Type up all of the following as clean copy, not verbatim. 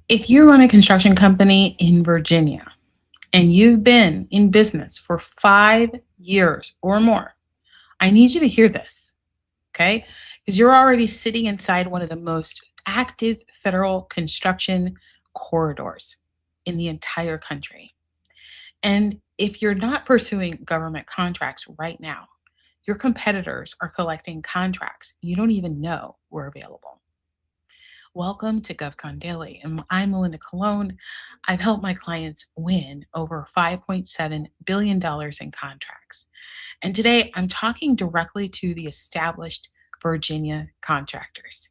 If you run a construction company in Virginia and you've been in business for 5 years or more, I need you to hear this, okay? Because you're already sitting inside one of the most active federal construction corridors in the entire country. And if you're not pursuing government contracts right now, your competitors are collecting contracts you don't even know were available. Welcome to GovCon Daily. And I'm Melinda Cologne. I've helped my clients win over $5.7 billion in contracts. And today I'm talking directly to the established Virginia contractors.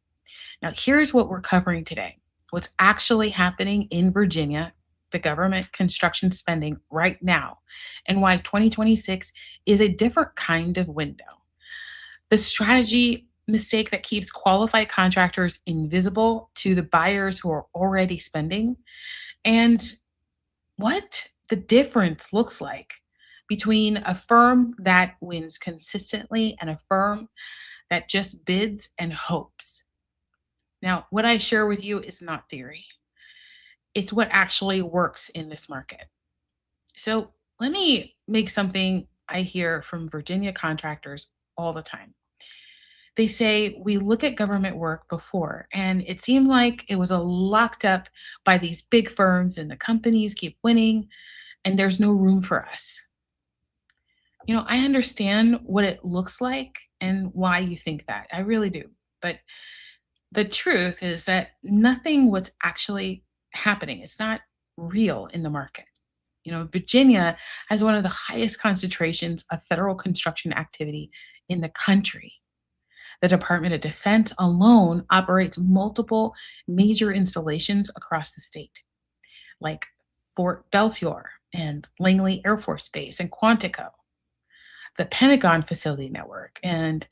Now, here's what we're covering today: what's actually happening in Virginia, the government construction spending right now, and why 2026 is a different kind of window. The strategy mistake that keeps qualified contractors invisible to the buyers who are already spending, and what the difference looks like between a firm that wins consistently and a firm that just bids and hopes. Now, what I share with you is not theory, it's what actually works in this market. So, let me make something I hear from Virginia contractors all the time. They say we look at government work before and it seemed like it was a locked up by these big firms and the companies keep winning and there's no room for us. I understand what it looks like and why you think that. I really do. But the truth is that nothing what's actually happening. It's not real in the market. Virginia has one of the highest concentrations of federal construction activity in the country. The Department of Defense alone operates multiple major installations across the state, like Fort Belvoir and Langley Air Force Base and Quantico, the Pentagon Facility Network, and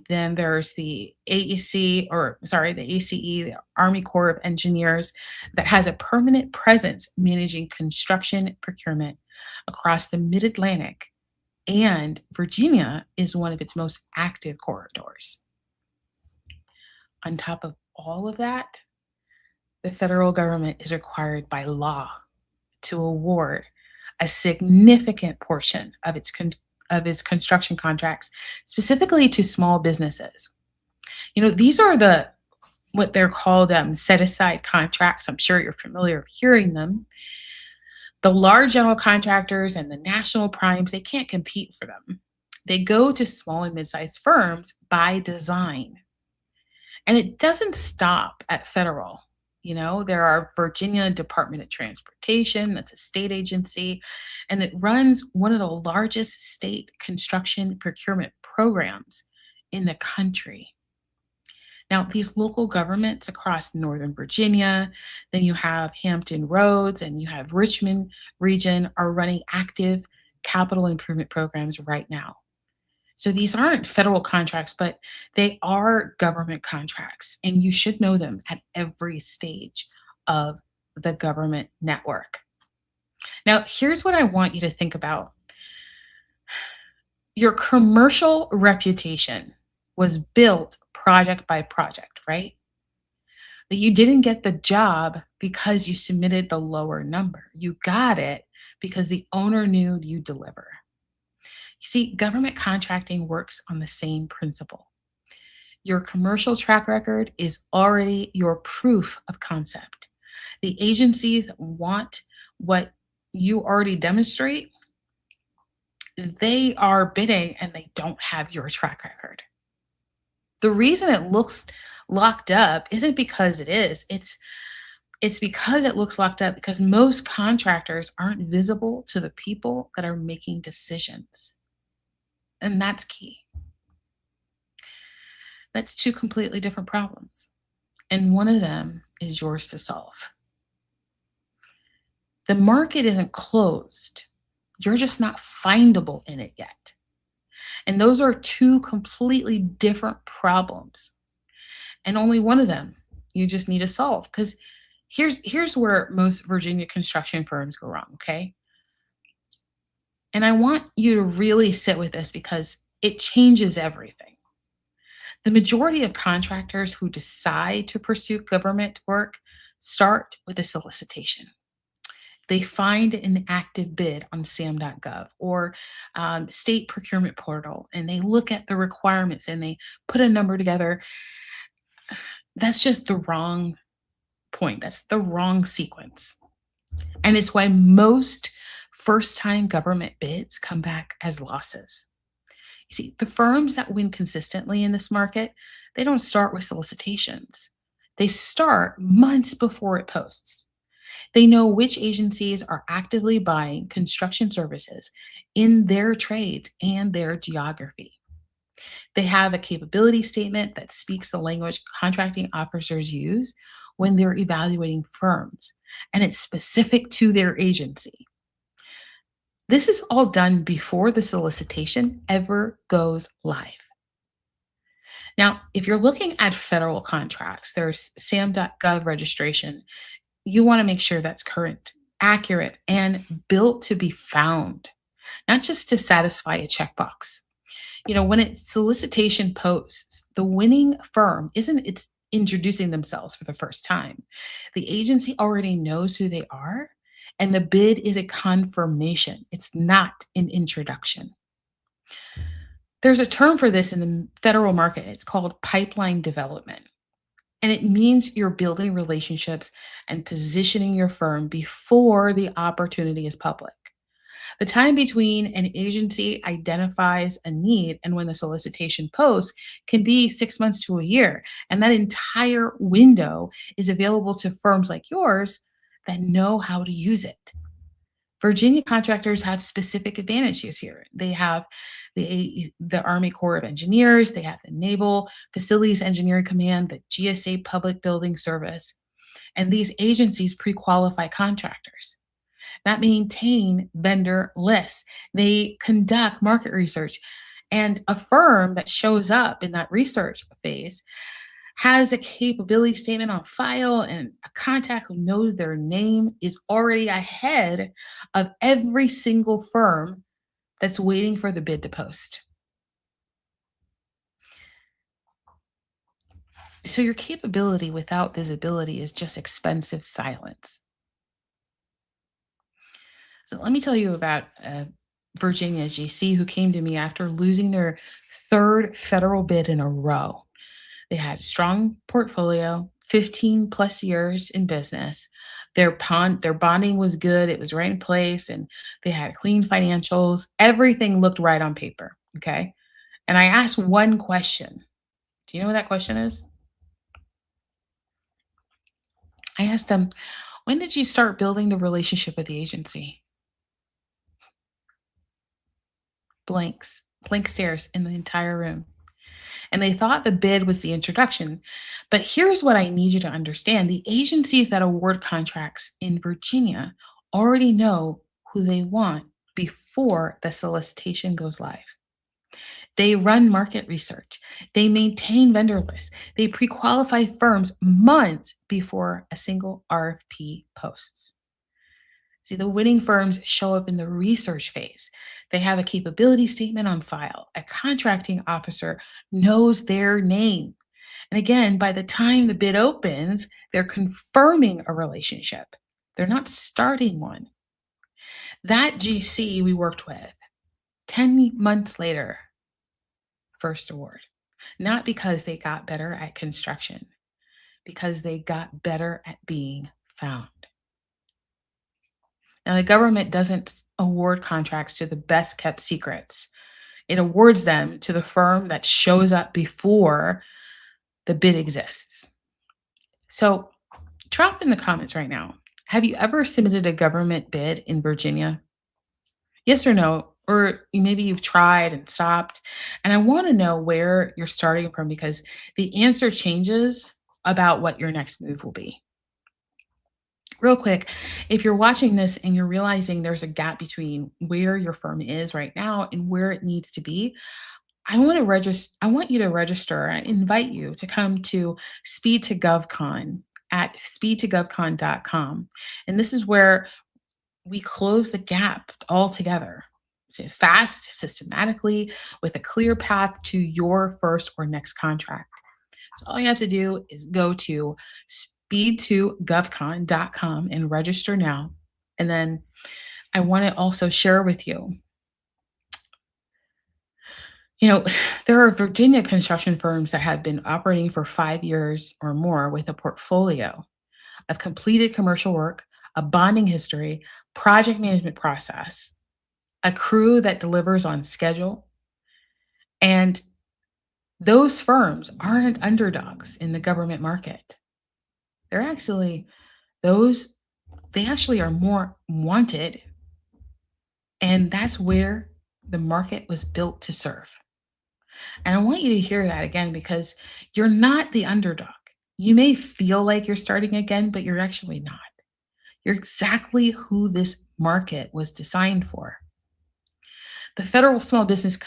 then there's the AEC, or sorry, the ACE, the Army Corps of Engineers, that has a permanent presence managing construction procurement across the Mid Atlantic. And Virginia is one of its most active corridors. On top of all of that, the federal government is required by law to award a significant portion of its construction contracts, specifically to small businesses. These are the what they're called set aside contracts. I'm sure you're familiar with hearing them. The large general contractors and the national primes, they can't compete for them. They go to small and mid-sized firms by design. And it doesn't stop at federal. There are Virginia Department of Transportation, that's a state agency, and it runs one of the largest state construction procurement programs in the country. Now, these local governments across Northern Virginia, then you have Hampton Roads and you have Richmond region, are running active capital improvement programs right now. So these aren't federal contracts, but they are government contracts, and you should know them at every stage of the government network. Now, here's what I want you to think about: your commercial reputation was built project by project, right? But you didn't get the job because you submitted the lower number. You got it because the owner knew you'd deliver. You see, government contracting works on the same principle. Your commercial track record is already your proof of concept. The agencies that want what you already demonstrate, they are bidding and they don't have your track record. The reason it looks locked up isn't because it is. It's because it looks locked up because most contractors aren't visible to the people that are making decisions. And that's key. That's two completely different problems. And one of them is yours to solve. The market isn't closed. You're just not findable in it yet. And those are two completely different problems. And only one of them you just need to solve. Because here's where most Virginia construction firms go wrong, okay? And I want you to really sit with this because it changes everything. The majority of contractors who decide to pursue government work Start with a solicitation. They find an active bid on SAM.gov or state procurement portal, and they look at the requirements and they put a number together. That's just the wrong point. That's the wrong sequence. And it's why most first time government bids come back as losses. You see, the firms that win consistently in this market, they don't start with solicitations. They start months before it posts. They know which agencies are actively buying construction services in their trades and their geography. They have a capability statement that speaks the language contracting officers use when they're evaluating firms, and it's specific to their agency. This is all done before the solicitation ever goes live. Now, if you're looking at federal contracts, there's SAM.gov registration. You want to make sure that's current, accurate, and built to be found, not just to satisfy a checkbox. When it's solicitation posts, the winning firm isn't it's introducing themselves for the first time. The agency already knows who they are, and the bid is a confirmation. It's not an introduction. There's a term for this in the federal market. It's called pipeline development. And it means you're building relationships and positioning your firm before the opportunity is public. The time between an agency identifies a need and when the solicitation posts can be 6 months to a year. And that entire window is available to firms like yours that know how to use it. Virginia contractors have specific advantages here. They have the Army Corps of Engineers, they have the Naval Facilities Engineering Command, the GSA Public Building Service, and these agencies pre-qualify contractors that maintain vendor lists. They conduct market research, and a firm that shows up in that research phase has a capability statement on file, and a contact who knows their name is already ahead of every single firm that's waiting for the bid to post. So your capability without visibility is just expensive silence. So let me tell you about Virginia GC who came to me after losing their third federal bid in a row. They had a strong portfolio, 15 plus years in business. Their bonding was good. It was right in place, and they had clean financials. Everything looked right on paper. Okay. And I asked one question. Do you know what that question is? I asked them, when did you start building the relationship with the agency? Blank stares in the entire room. And they thought the bid was the introduction. But here's what I need you to understand: the agencies that award contracts in Virginia already know who they want before the solicitation goes live. They run market research, they maintain vendor lists, they pre qualify firms months before a single RFP posts. See, the winning firms show up in the research phase. They have a capability statement on file. A contracting officer knows their name. And again, by the time the bid opens, they're confirming a relationship. They're not starting one. That GC we worked with, 10 months later, first award. Not because they got better at construction, because they got better at being found. Now, the government doesn't award contracts to the best kept secrets. It awards them to the firm that shows up before the bid exists. So, drop in the comments right now. Have you ever submitted a government bid in Virginia? Yes or no? Or maybe you've tried and stopped. And I want to know where you're starting from, because the answer changes about what your next move will be. Real quick, if you're watching this and you're realizing there's a gap between where your firm is right now and where it needs to be, I want you to register. I invite you to come to Speed to GovCon at speedtogovcon.com. And this is where we close the gap all together. So fast, systematically, with a clear path to your first or next contract. So all you have to do is go to b2govcon.com and register now. And then I want to also share with you, you know, there are Virginia construction firms that have been operating for 5 years or more with a portfolio of completed commercial work, a bonding history, project management process, a crew that delivers on schedule. And those firms aren't underdogs in the government market. They're actually, those, they actually are more wanted. And that's where the market was built to serve. And I want you to hear that again because you're not the underdog. You may feel like you're starting again, but you're actually not. You're exactly who this market was designed for. The federal small business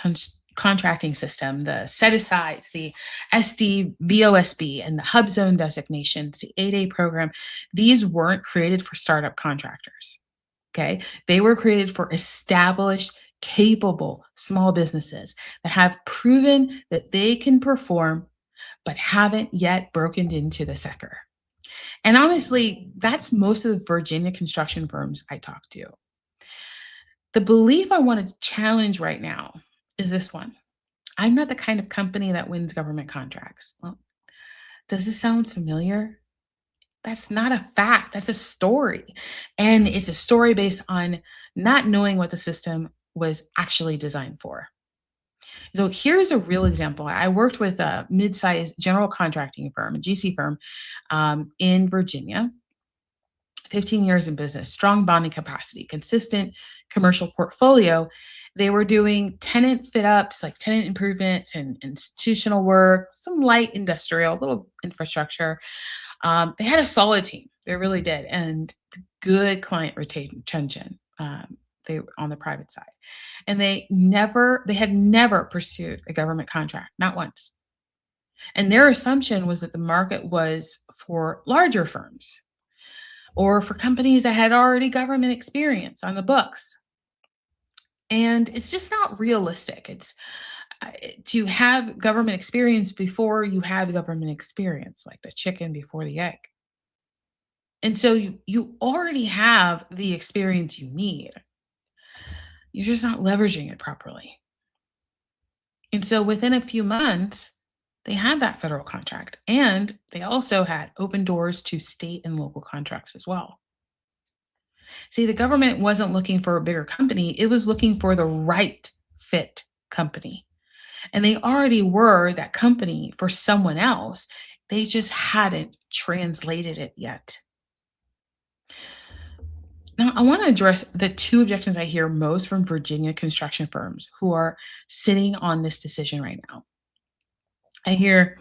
contracting system, the set asides, the SDVOSB, and the hub zone designations, the 8A program, these weren't created for startup contractors. Okay. They were created for established, capable small businesses that have proven that they can perform, but haven't yet broken into the sector. And honestly, that's most of the Virginia construction firms I talk to. The belief I want to challenge right now is this one. I'm not the kind of company that wins government contracts. Well, does this sound familiar? That's not a fact. That's a story. And it's a story based on not knowing what the system was actually designed for. So here's a real example. I worked with a mid-sized general contracting firm, a GC firm in Virginia, 15 years in business, strong bonding capacity, consistent commercial portfolio. They were doing tenant fit ups, like tenant improvements and institutional work, some light industrial, little infrastructure. They had a solid team. They really did. And good client retention. They were on the private side. And they had never pursued a government contract, not once. And their assumption was that the market was for larger firms or for companies that had already government experience on the books. And it's just not realistic. It's to have government experience before you have government experience, like the chicken before the egg. And so you already have the experience you need. You're just not leveraging it properly. And so within a few months, they had that federal contract and they also had open doors to state and local contracts as well. See, the government wasn't looking for a bigger company, it was looking for the right fit company. And they already were that company for someone else. They just hadn't translated it yet. Now, I want to address the two objections I hear most from Virginia construction firms who are sitting on this decision right now. I hear,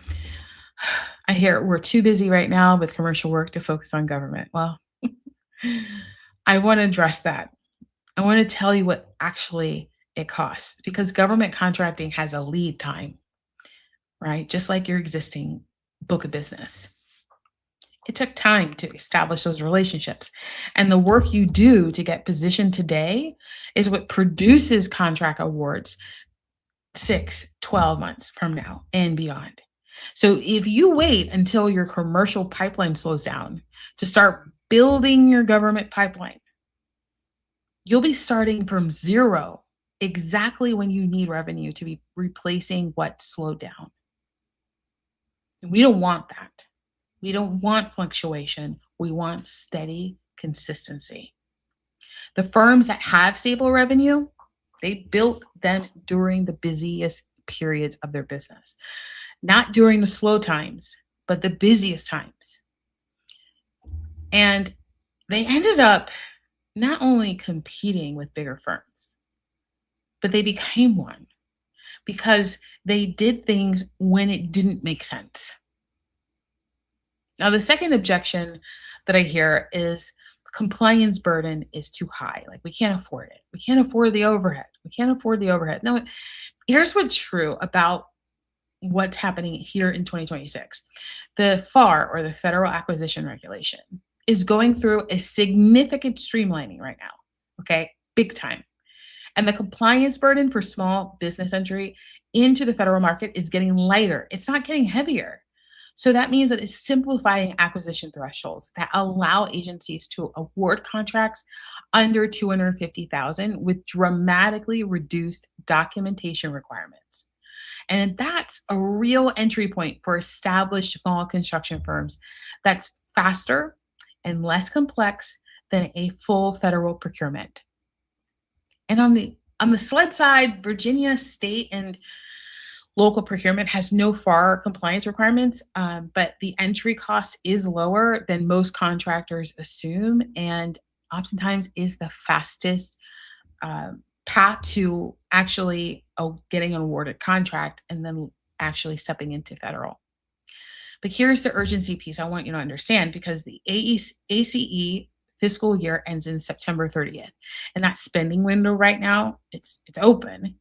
we're too busy right now with commercial work to focus on government. Well, I want to address that. I want to tell you what actually it costs because government contracting has a lead time, right? Just like your existing book of business. It took time to establish those relationships. And the work you do to get positioned today is what produces contract awards 6, 12 months from now and beyond. So if you wait until your commercial pipeline slows down to start building your government pipeline, you'll be starting from zero exactly when you need revenue to be replacing what slowed down. We don't want that. We don't want fluctuation. We want steady consistency. The firms that have stable revenue, they built them during the busiest periods of their business, not during the slow times, but the busiest times. And they ended up not only competing with bigger firms, but they became one because they did things when it didn't make sense. Now, the second objection that I hear is compliance burden is too high. Like we can't afford it. We can't afford the overhead. We can't afford the overhead. No, here's what's true about what's happening here in 2026. The FAR, or the Federal Acquisition Regulation, is going through a significant streamlining right now. Okay, big time. And the compliance burden for small business entry into the federal market is getting lighter. It's not getting heavier. So that means that it's simplifying acquisition thresholds that allow agencies to award contracts under 250,000 with dramatically reduced documentation requirements. And that's a real entry point for established small construction firms that's faster and less complex than a full federal procurement. And on the SLED side, Virginia state and local procurement has no FAR compliance requirements, but the entry cost is lower than most contractors assume, and oftentimes is the fastest path to actually getting an awarded contract and then actually stepping into federal. But here's the urgency piece I want you to understand, because the ACE fiscal year ends in September 30th. And that spending window right now, it's open.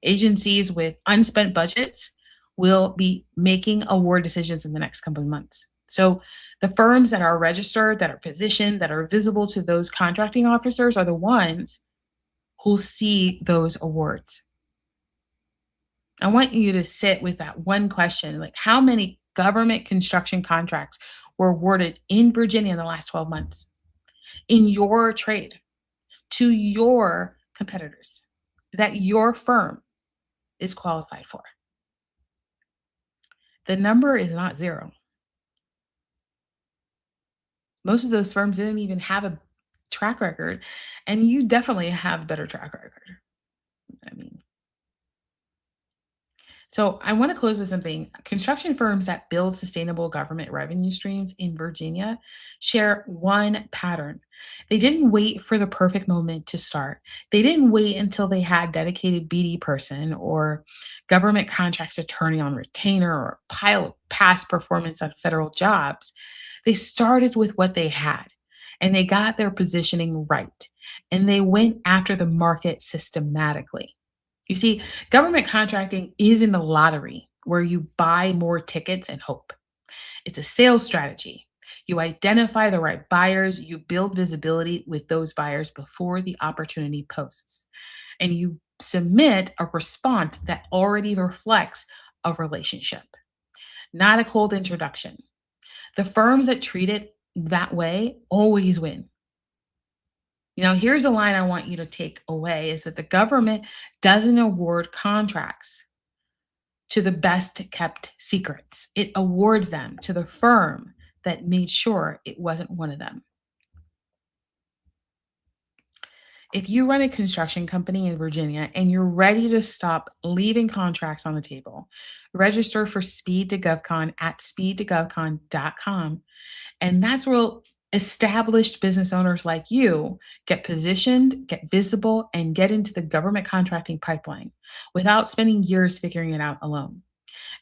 Agencies with unspent budgets will be making award decisions in the next couple of months. So the firms that are registered, that are positioned, that are visible to those contracting officers are the ones who'll see those awards. I want you to sit with that one question, like how many government construction contracts were awarded in Virginia in the last 12 months in your trade to your competitors that your firm is qualified for? The number is not zero. Most of those firms didn't even have a track record, and you definitely have a better track record. I mean, so I want to close with something. Construction firms that build sustainable government revenue streams in Virginia share one pattern. They didn't wait for the perfect moment to start. They didn't wait until they had dedicated BD person or government contracts attorney on retainer or pile of past performance on federal jobs. They started with what they had and they got their positioning right. And they went after the market systematically. You see, government contracting isn't a lottery where you buy more tickets and hope. It's a sales strategy. You identify the right buyers, you build visibility with those buyers before the opportunity posts, and you submit a response that already reflects a relationship, not a cold introduction. The firms that treat it that way always win. Here's a line I want you to take away is that the government doesn't award contracts to the best kept secrets. It awards them to the firm that made sure it wasn't one of them. If you run a construction company in Virginia and you're ready to stop leaving contracts on the table, register for Speed to GovCon at speedtogovcon.com. And that's where established business owners like you get positioned, get visible, and get into the government contracting pipeline without spending years figuring it out alone.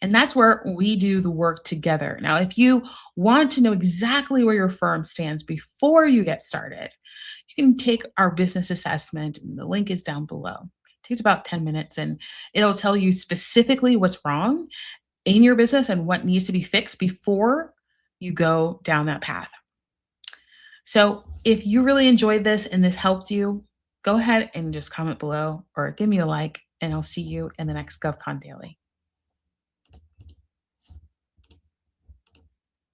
And that's where we do the work together. Now, if you want to know exactly where your firm stands before you get started, you can take our business assessment, and the link is down below. It takes about 10 minutes and it'll tell you specifically what's wrong in your business and what needs to be fixed before you go down that path. So if you really enjoyed this and this helped you, go ahead and just comment below or give me a like, and I'll see you in the next GovCon Daily.